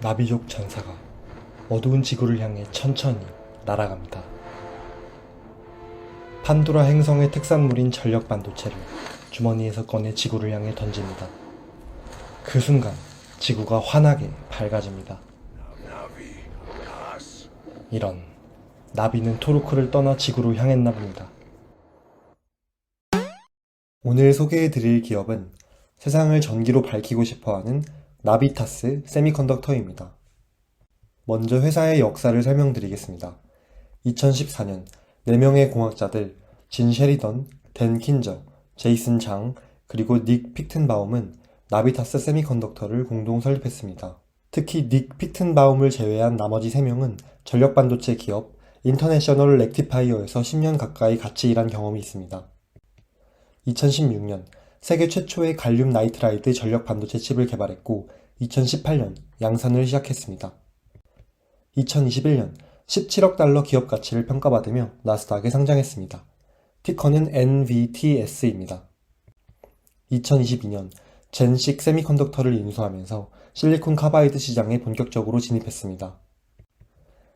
나비족 전사가 어두운 지구를 향해 천천히 날아갑니다. 판도라 행성의 특산물인 전력 반도체를 주머니에서 꺼내 지구를 향해 던집니다. 그 순간 지구가 환하게 밝아집니다. 이런, 나비는 토르크를 떠나 지구로 향했나 봅니다. 오늘 소개해드릴 기업은 세상을 전기로 밝히고 싶어하는 나비타스 세미컨덕터입니다. 먼저 회사의 역사를 설명드리겠습니다. 2014년 4명의 공학자들 진 셰리던, 댄 킨저, 제이슨 장, 그리고 닉 픽튼바움은 나비타스 세미컨덕터를 공동 설립했습니다. 특히 닉 픽튼바움을 제외한 나머지 3명은 전력반도체 기업 인터내셔널 렉티파이어에서 10년 가까이 같이 일한 경험이 있습니다. 2016년 세계 최초의 갈륨 나이트라이드 전력 반도체 칩을 개발했고 2018년 양산을 시작했습니다. 2021년 17억 달러 기업 가치를 평가받으며 나스닥에 상장했습니다. 티커는 NVTS입니다. 2022년 젠식 세미컨덕터를 인수하면서 실리콘 카바이드 시장에 본격적으로 진입했습니다.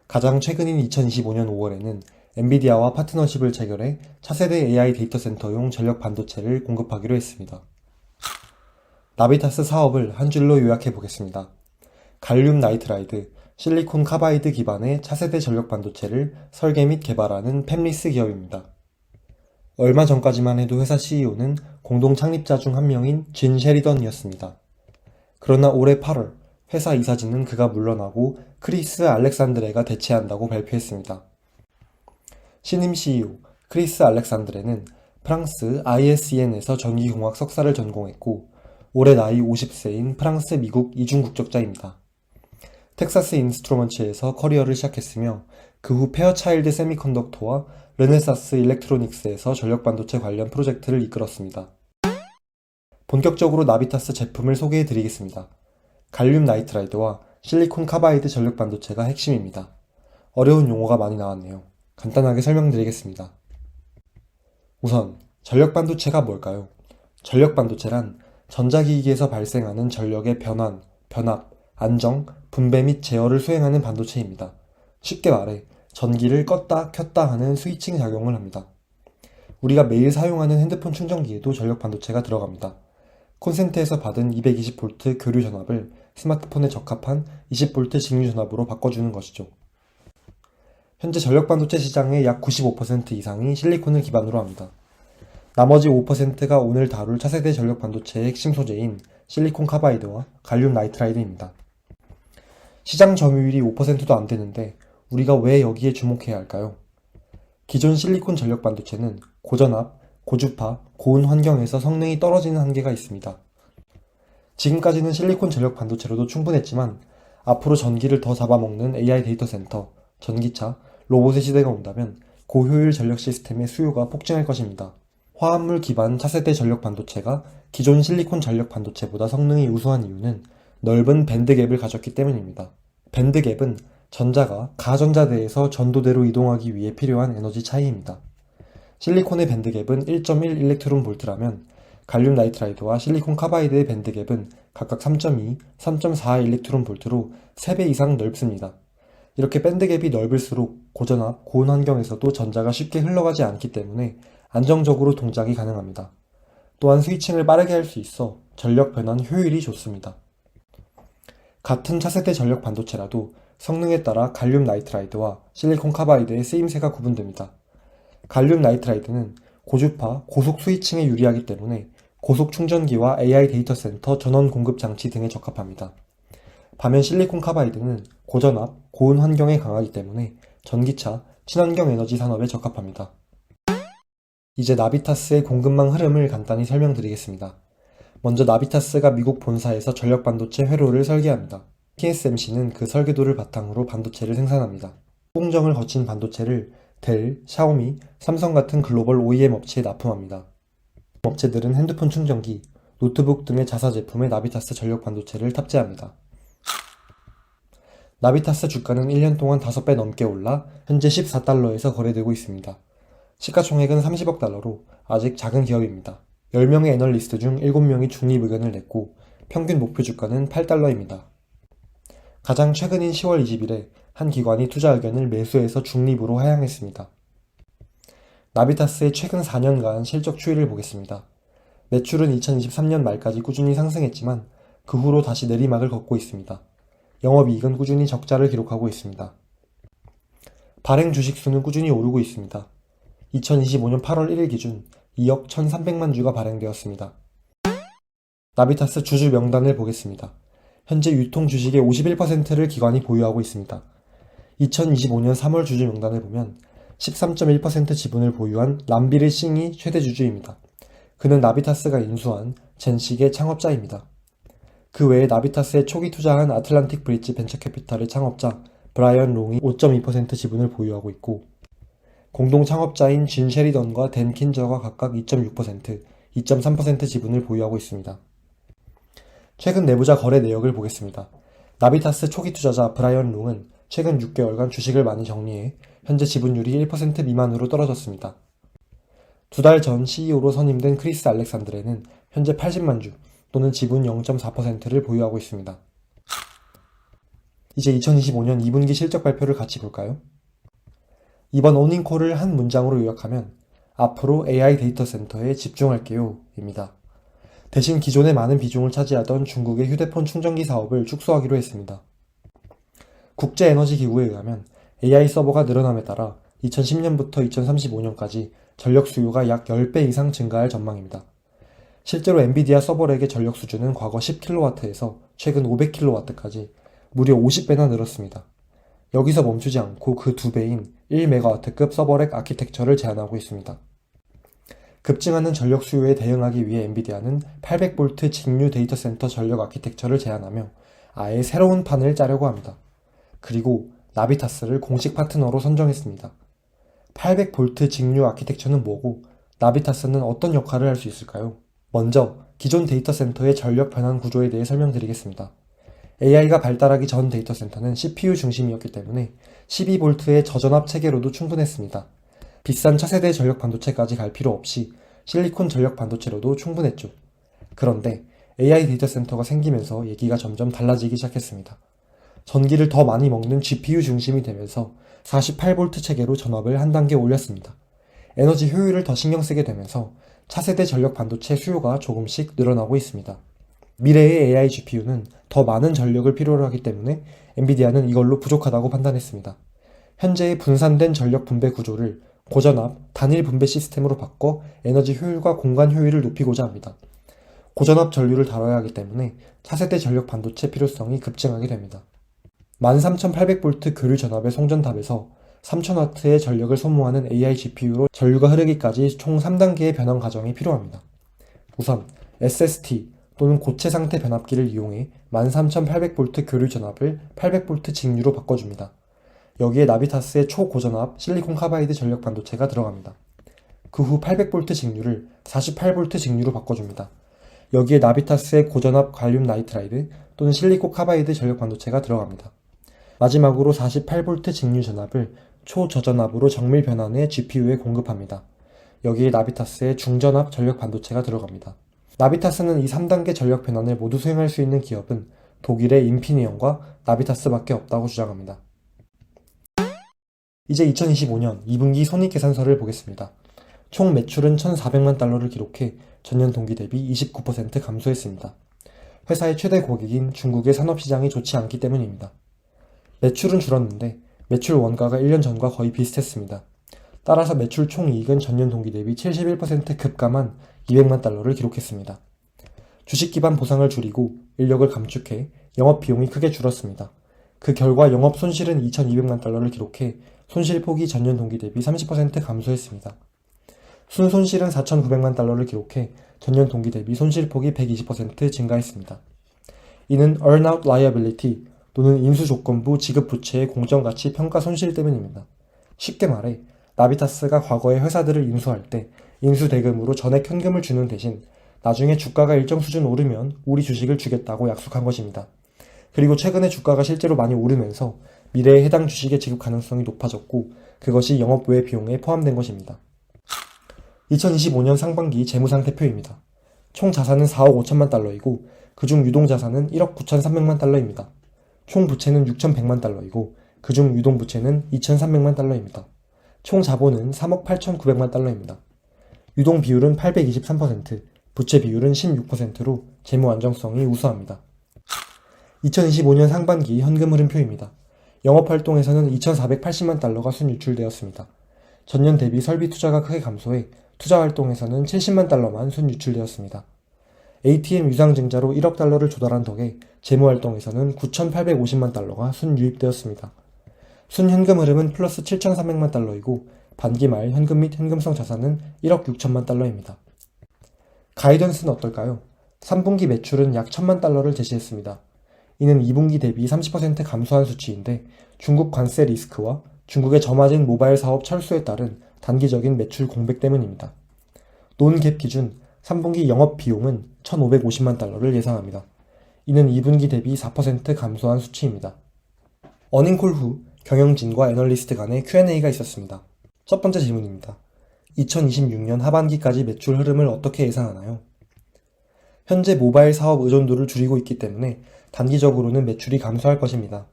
가장 최근인 2025년 5월에는 엔비디아와 파트너십을 체결해 차세대 AI 데이터 센터용 전력 반도체를 공급하기로 했습니다. 나비타스 사업을 한 줄로 요약해 보겠습니다. 갈륨 나이트라이드, 실리콘 카바이드 기반의 차세대 전력 반도체를 설계 및 개발하는 팹리스 기업입니다. 얼마 전까지만 해도 회사 CEO는 공동 창립자 중 한 명인 진 셰리던이었습니다. 그러나 올해 8월 회사 이사진은 그가 물러나고 크리스 알렉산드레가 대체한다고 발표했습니다. 신임 CEO 크리스 알렉산드레는 프랑스 ISEN에서 전기공학 석사를 전공했고 올해 나이 50세인 프랑스, 미국 이중 국적자입니다. 텍사스 인스트루먼츠에서 커리어를 시작했으며 그 후 페어차일드 세미컨덕터와 르네사스 일렉트로닉스에서 전력반도체 관련 프로젝트를 이끌었습니다. 본격적으로 나비타스 제품을 소개해드리겠습니다. 갈륨 나이트라이드와 실리콘 카바이드 전력반도체가 핵심입니다. 어려운 용어가 많이 나왔네요. 간단하게 설명드리겠습니다. 우선 전력반도체가 뭘까요? 전력반도체란 전자기기에서 발생하는 전력의 변환, 변압, 안정, 분배 및 제어를 수행하는 반도체입니다. 쉽게 말해 전기를 껐다 켰다 하는 스위칭 작용을 합니다. 우리가 매일 사용하는 핸드폰 충전기에도 전력 반도체가 들어갑니다. 콘센트에서 받은 220V 교류 전압을 스마트폰에 적합한 20V 직류 전압으로 바꿔주는 것이죠. 현재 전력 반도체 시장의 약 95% 이상이 실리콘을 기반으로 합니다. 나머지 5%가 오늘 다룰 차세대 전력 반도체의 핵심 소재인 실리콘 카바이드와 갈륨 나이트라이드입니다. 시장 점유율이 5%도 안 되는데 우리가 왜 여기에 주목해야 할까요? 기존 실리콘 전력 반도체는 고전압, 고주파, 고온 환경에서 성능이 떨어지는 한계가 있습니다. 지금까지는 실리콘 전력 반도체로도 충분했지만 앞으로 전기를 더 잡아먹는 AI 데이터 센터, 전기차, 로봇의 시대가 온다면 고효율 전력 시스템의 수요가 폭증할 것입니다. 화합물 기반 차세대 전력 반도체가 기존 실리콘 전력 반도체보다 성능이 우수한 이유는 넓은 밴드갭을 가졌기 때문입니다. 밴드갭은 전자가 가전자대에서 전도대로 이동하기 위해 필요한 에너지 차이입니다. 실리콘의 밴드갭은 1.1 일렉트론 볼트라면 갈륨 나이트라이드와 실리콘 카바이드의 밴드갭은 각각 3.2, 3.4 일렉트론 볼트로 3배 이상 넓습니다. 이렇게 밴드갭이 넓을수록 고전압, 고온 환경에서도 전자가 쉽게 흘러가지 않기 때문에 안정적으로 동작이 가능합니다. 또한 스위칭을 빠르게 할 수 있어 전력 변환 효율이 좋습니다. 같은 차세대 전력 반도체라도 성능에 따라 갈륨 나이트라이드와 실리콘 카바이드의 쓰임새가 구분됩니다. 갈륨 나이트라이드는 고주파, 고속 스위칭에 유리하기 때문에 고속 충전기와 AI 데이터 센터 전원 공급 장치 등에 적합합니다. 반면 실리콘 카바이드는 고전압, 고온 환경에 강하기 때문에 전기차, 친환경 에너지 산업에 적합합니다. 이제 나비타스의 공급망 흐름을 간단히 설명드리겠습니다. 먼저 나비타스가 미국 본사에서 전력 반도체 회로를 설계합니다. TSMC는 그 설계도를 바탕으로 반도체를 생산합니다. 공정을 거친 반도체를 델, 샤오미, 삼성 같은 글로벌 OEM 업체에 납품합니다. 업체들은 핸드폰 충전기, 노트북 등의 자사 제품에 나비타스 전력 반도체를 탑재합니다. 나비타스 주가는 1년 동안 5배 넘게 올라 현재 14달러에서 거래되고 있습니다. 시가총액은 30억 달러로 아직 작은 기업입니다. 10명의 애널리스트 중 7명이 중립 의견을 냈고 평균 목표 주가는 8달러입니다. 가장 최근인 10월 20일에 한 기관이 투자 의견을 매수해서 중립으로 하향했습니다. 나비타스의 최근 4년간 실적 추이를 보겠습니다. 매출은 2023년 말까지 꾸준히 상승했지만 그 후로 다시 내리막을 걷고 있습니다. 영업이익은 꾸준히 적자를 기록하고 있습니다. 발행 주식수는 꾸준히 오르고 있습니다. 2025년 8월 1일 기준 2억 1,300만 주가 발행되었습니다. 나비타스 주주 명단을 보겠습니다. 현재 유통 주식의 51%를 기관이 보유하고 있습니다. 2025년 3월 주주 명단을 보면 13.1% 지분을 보유한 람비르 싱이 최대 주주입니다. 그는 나비타스가 인수한 젠식의 창업자입니다. 그 외에 나비타스에 초기 투자한 아틀란틱 브릿지 벤처캐피탈의 창업자 브라이언 롱이 5.2% 지분을 보유하고 있고, 공동 창업자인 진 셰리던과 댄 킨저가 각각 2.6%, 2.3% 지분을 보유하고 있습니다. 최근 내부자 거래 내역을 보겠습니다. 나비타스 초기 투자자 브라이언 롱은 최근 6개월간 주식을 많이 정리해 현재 지분율이 1% 미만으로 떨어졌습니다. 2달 전 CEO로 선임된 크리스 알렉산드레는 현재 80만 주 또는 지분 0.4%를 보유하고 있습니다. 이제 2025년 2분기 실적 발표를 같이 볼까요? 이번 어닝콜을 한 문장으로 요약하면 앞으로 AI 데이터 센터에 집중할게요 입니다. 대신 기존에 많은 비중을 차지하던 중국의 휴대폰 충전기 사업을 축소하기로 했습니다. 국제에너지기구에 의하면 AI 서버가 늘어남에 따라 2010년부터 2035년까지 전력 수요가 약 10배 이상 증가할 전망입니다. 실제로 엔비디아 서버렉의 전력 수준은 과거 10kW에서 최근 500kW까지 무려 50배나 늘었습니다. 여기서 멈추지 않고 그 2배인 1MW급 서버렉 아키텍처를 제안하고 있습니다. 급증하는 전력 수요에 대응하기 위해 엔비디아는 800V 직류 데이터 센터 전력 아키텍처를 제안하며 아예 새로운 판을 짜려고 합니다. 그리고 나비타스를 공식 파트너로 선정했습니다. 800V 직류 아키텍처는 뭐고 나비타스는 어떤 역할을 할 수 있을까요? 먼저 기존 데이터 센터의 전력 변환 구조에 대해 설명드리겠습니다. AI가 발달하기 전 데이터 센터는 CPU 중심이었기 때문에 12V의 저전압 체계로도 충분했습니다. 비싼 차세대 전력 반도체까지 갈 필요 없이 실리콘 전력 반도체로도 충분했죠. 그런데 AI 데이터 센터가 생기면서 얘기가 점점 달라지기 시작했습니다. 전기를 더 많이 먹는 GPU 중심이 되면서 48V 체계로 전압을 한 단계 올렸습니다. 에너지 효율을 더 신경 쓰게 되면서 차세대 전력 반도체 수요가 조금씩 늘어나고 있습니다. 미래의 AI GPU는 더 많은 전력을 필요로 하기 때문에 엔비디아는 이걸로 부족하다고 판단했습니다. 현재의 분산된 전력 분배 구조를 고전압, 단일 분배 시스템으로 바꿔 에너지 효율과 공간 효율을 높이고자 합니다. 고전압 전류를 다뤄야 하기 때문에 차세대 전력 반도체 필요성이 급증하게 됩니다. 13800V 교류 전압의 송전탑에서 3000W의 전력을 소모하는 AI GPU로 전류가 흐르기까지 총 3단계의 변환 과정이 필요합니다. 우선 SST 또는 고체 상태 변압기를 이용해 13800V 교류 전압을 800V 직류로 바꿔줍니다. 여기에 나비타스의 초고전압 실리콘 카바이드 전력 반도체가 들어갑니다. 그 후 800V 직류를 48V 직류로 바꿔줍니다. 여기에 나비타스의 고전압 갈륨 나이트라이드 또는 실리콘 카바이드 전력 반도체가 들어갑니다. 마지막으로 48V 직류 전압을 초저전압으로 정밀 변환해 GPU에 공급합니다. 여기에 나비타스의 중전압 전력 반도체가 들어갑니다. 나비타스는 이 3단계 전력 변환을 모두 수행할 수 있는 기업은 독일의 인피니언과 나비타스밖에 없다고 주장합니다. 이제 2025년 2분기 손익계산서를 보겠습니다. 총 매출은 1,400만 달러를 기록해 전년 동기 대비 29% 감소했습니다. 회사의 최대 고객인 중국의 산업시장이 좋지 않기 때문입니다. 매출은 줄었는데 매출 원가가 1년 전과 거의 비슷했습니다. 따라서 매출 총이익은 전년 동기 대비 71% 급감한 200만 달러를 기록했습니다. 주식 기반 보상을 줄이고 인력을 감축해 영업 비용이 크게 줄었습니다. 그 결과 영업 손실은 2,200만 달러를 기록해 손실폭이 전년 동기 대비 30% 감소했습니다. 순손실은 4,900만 달러를 기록해 전년 동기 대비 손실폭이 120% 증가했습니다. 이는 earnout liability 또는 인수조건부 지급 부채의 공정가치 평가 손실 때문입니다. 쉽게 말해 나비타스가 과거에 회사들을 인수할 때 인수대금으로 전액 현금을 주는 대신 나중에 주가가 일정 수준 오르면 우리 주식을 주겠다고 약속한 것입니다. 그리고 최근에 주가가 실제로 많이 오르면서 미래에 해당 주식의 지급 가능성이 높아졌고 그것이 영업 외 비용에 포함된 것입니다. 2025년 상반기 재무상태표입니다. 총 자산은 4억 5천만 달러이고 그중 유동자산은 1억 9,300만 달러입니다. 총 부채는 6,100만 달러이고 그중 유동 부채는 2,300만 달러입니다. 총 자본은 3억 8,900만 달러입니다. 유동 비율은 823%, 부채 비율은 16%로 재무 안정성이 우수합니다. 2025년 상반기 현금 흐름표입니다. 영업활동에서는 2,480만 달러가 순유출되었습니다. 전년 대비 설비 투자가 크게 감소해 투자활동에서는 70만 달러만 순유출되었습니다. ATM 유상증자로 1억 달러를 조달한 덕에 재무활동에서는 9,850만 달러가 순유입되었습니다. 순현금 흐름은 플러스 7,300만 달러이고 반기 말 현금 및 현금성 자산은 1억 6천만 달러입니다. 가이던스는 어떨까요? 3분기 매출은 약 1,000만 달러를 제시했습니다. 이는 2분기 대비 30% 감소한 수치인데 중국 관세 리스크와 중국의 저마진 모바일 사업 철수에 따른 단기적인 매출 공백 때문입니다. 논갭 기준 3분기 영업 비용은 1,550만 달러를 예상합니다. 이는 2분기 대비 4% 감소한 수치입니다. 어닝콜 후 경영진과 애널리스트 간의 Q&A가 있었습니다. 첫 번째 질문입니다. 2026년 하반기까지 매출 흐름을 어떻게 예상하나요? 현재 모바일 사업 의존도를 줄이고 있기 때문에 단기적으로는 매출이 감소할 것입니다.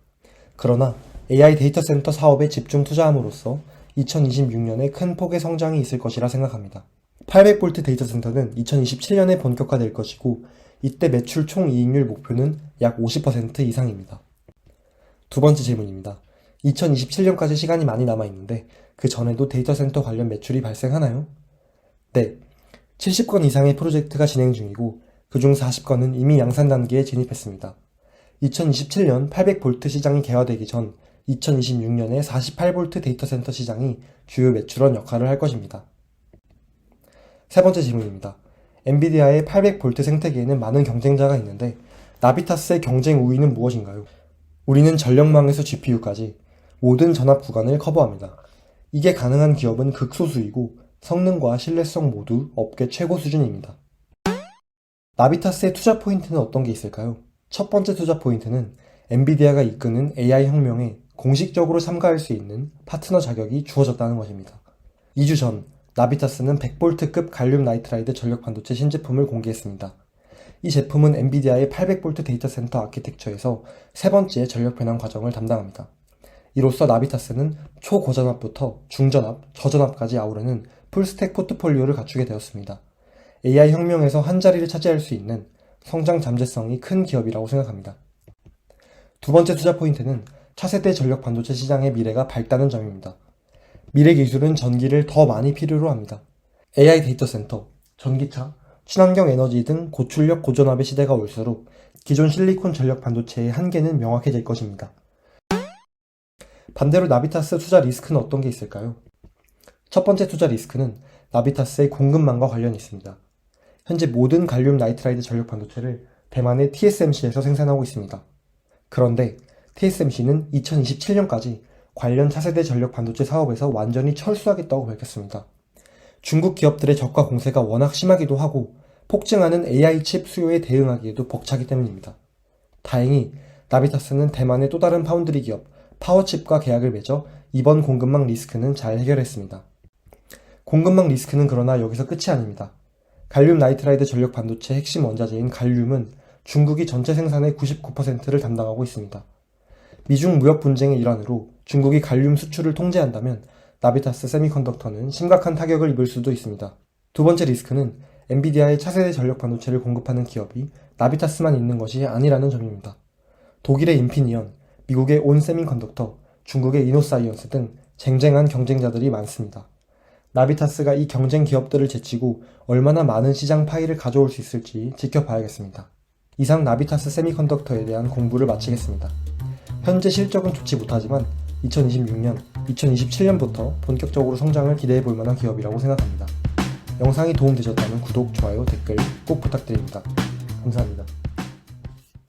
그러나 AI 데이터 센터 사업에 집중 투자함으로써 2026년에 큰 폭의 성장이 있을 것이라 생각합니다. 800V 데이터 센터는 2027년에 본격화될 것이고 이때 매출 총 이익률 목표는 약 50% 이상입니다. 두 번째 질문입니다. 2027년까지 시간이 많이 남아있는데 그 전에도 데이터 센터 관련 매출이 발생하나요? 네, 70건 이상의 프로젝트가 진행 중이고 그중 40건은 이미 양산 단계에 진입했습니다. 2027년 800V 시장이 개화되기 전 2026년에 48V 데이터 센터 시장이 주요 매출원 역할을 할 것입니다. 세 번째 질문입니다. 엔비디아의 800V 생태계에는 많은 경쟁자가 있는데 나비타스의 경쟁 우위는 무엇인가요? 우리는 전력망에서 GPU까지 모든 전압 구간을 커버합니다. 이게 가능한 기업은 극소수이고 성능과 신뢰성 모두 업계 최고 수준입니다. 나비타스의 투자 포인트는 어떤 게 있을까요? 첫 번째 투자 포인트는 엔비디아가 이끄는 AI 혁명에 공식적으로 참가할 수 있는 파트너 자격이 주어졌다는 것입니다. 2주 전 나비타스는 100V급 갈륨 나이트라이드 전력 반도체 신제품을 공개했습니다. 이 제품은 엔비디아의 800V 데이터 센터 아키텍처에서 세 번째 전력 변환 과정을 담당합니다. 이로써 나비타스는 초고전압부터 중전압, 저전압까지 아우르는 풀스택 포트폴리오를 갖추게 되었습니다. AI 혁명에서 한 자리를 차지할 수 있는 성장 잠재성이 큰 기업이라고 생각합니다. 두 번째 투자 포인트는 차세대 전력 반도체 시장의 미래가 밝다는 점입니다. 미래 기술은 전기를 더 많이 필요로 합니다. AI 데이터 센터, 전기차, 친환경 에너지 등 고출력 고전압의 시대가 올수록 기존 실리콘 전력 반도체의 한계는 명확해질 것입니다. 반대로 나비타스 투자 리스크는 어떤 게 있을까요? 첫 번째 투자 리스크는 나비타스의 공급망과 관련이 있습니다. 현재 모든 갈륨 나이트라이드 전력 반도체를 대만의 TSMC에서 생산하고 있습니다. 그런데 TSMC는 2027년까지 관련 차세대 전력 반도체 사업에서 완전히 철수하겠다고 밝혔습니다. 중국 기업들의 저가 공세가 워낙 심하기도 하고 폭증하는 AI 칩 수요에 대응하기에도 벅차기 때문입니다. 다행히 나비타스는 대만의 또 다른 파운드리 기업 파워칩과 계약을 맺어 이번 공급망 리스크는 잘 해결했습니다. 공급망 리스크는 그러나 여기서 끝이 아닙니다. 갈륨 나이트라이드 전력 반도체 핵심 원자재인 갈륨은 중국이 전체 생산의 99%를 담당하고 있습니다. 미중 무역 분쟁의 일환으로 중국이 갈륨 수출을 통제한다면 나비타스 세미컨덕터는 심각한 타격을 입을 수도 있습니다. 두 번째 리스크는 엔비디아의 차세대 전력 반도체를 공급하는 기업이 나비타스만 있는 것이 아니라는 점입니다. 독일의 인피니언, 미국의 온세미컨덕터, 중국의 이노사이언스 등 쟁쟁한 경쟁자들이 많습니다. 나비타스가 이 경쟁 기업들을 제치고 얼마나 많은 시장 파이를 가져올 수 있을지 지켜봐야겠습니다. 이상 나비타스 세미컨덕터에 대한 공부를 마치겠습니다. 현재 실적은 좋지 못하지만 2026년, 2027년부터 본격적으로 성장을 기대해 볼 만한 기업이라고 생각합니다. 영상이 도움되셨다면 구독, 좋아요, 댓글 꼭 부탁드립니다. 감사합니다.